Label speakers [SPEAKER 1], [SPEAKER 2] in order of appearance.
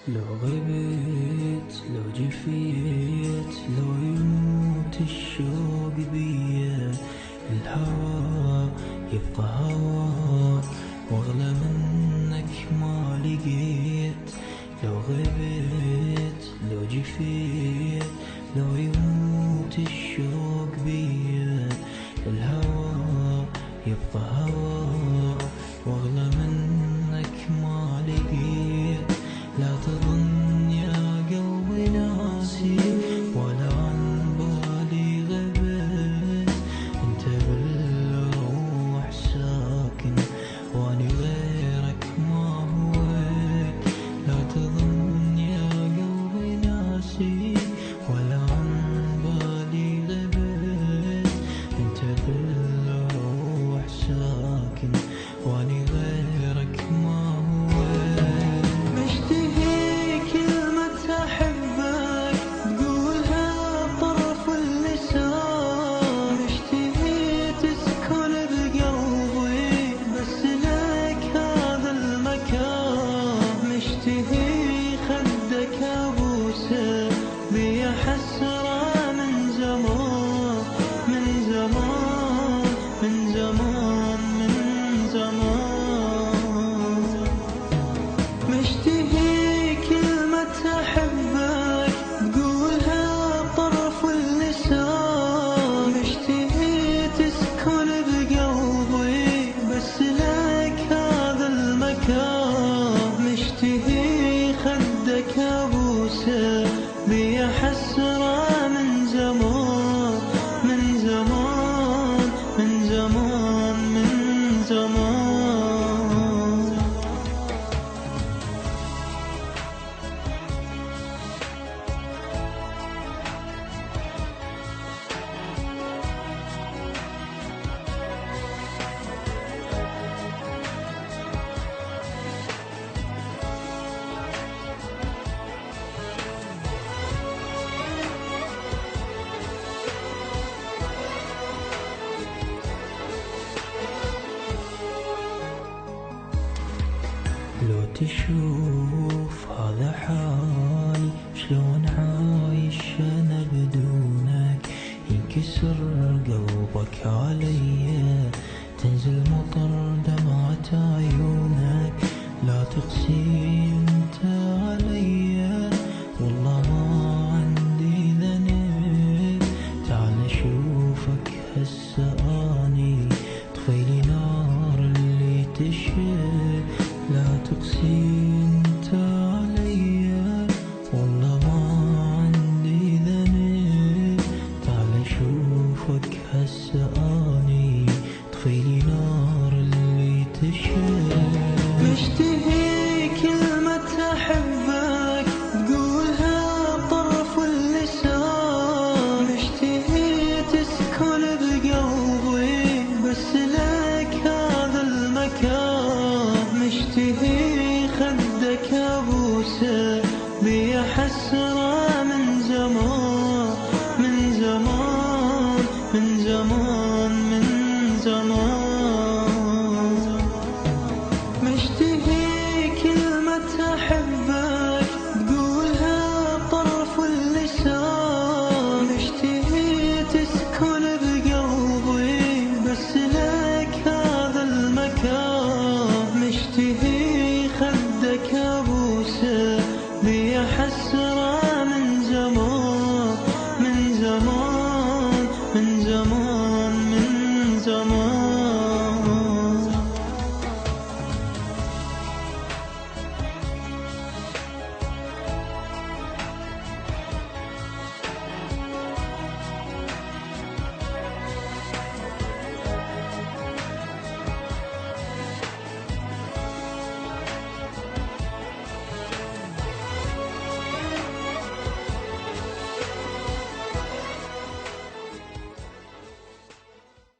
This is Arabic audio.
[SPEAKER 1] لو غبت لو جفيت لو يموت الشوق بيا، الهوى يبقى هوى واغلى منك ما لقيت. لو غبت لو جفيت لو يموت الشوق بيا، الهوى يبقى هوى واغلى منك ما لقيت. لا تظن يا قلبي ناسي ولا عن بالي غبت، انت بالروح ساكن واني غيرك ما هويت. لا تظن يا قلبي ناسي ولا عن بالي غبت، انت بالروح ساكن واني غيرك ما هويت. مشتهي كلمة أحبك تقولها بطرف اللسان، مشتهي تسكن بقلبي بس لك هذا المكان، مشتهي خدك أبوسه بيا حسرة من زمان من زمان من زمان من زمان. مشتهي كلمة أحبك تقولها بطرف اللسان، مشتهي تسكن بقلبي بس لك هذا المكان، مشتهي خدك أبوسه بيا حسرة من زمان من زمان من زمان من زمان. لو تشوف هذا حالي شلون عايش انا بدونك، ينكسر قلبك علي تنزل مطر دمعة عيونك. لا تقسي انت علي والله ما عندي ذنب، تعال اشوفك هسه اني طفيلي نار اللي تشب. لا تقسي انت علي والله ما عندي ذنب، تعال اشوفك هسه اني طفيلي نار اللي تشب. مشتهي كلمة أحبك تقولها بطرف اللسان، مشتهي تسكن بقلبي بس لك هذا المكان، مشتهي خدك أبوسه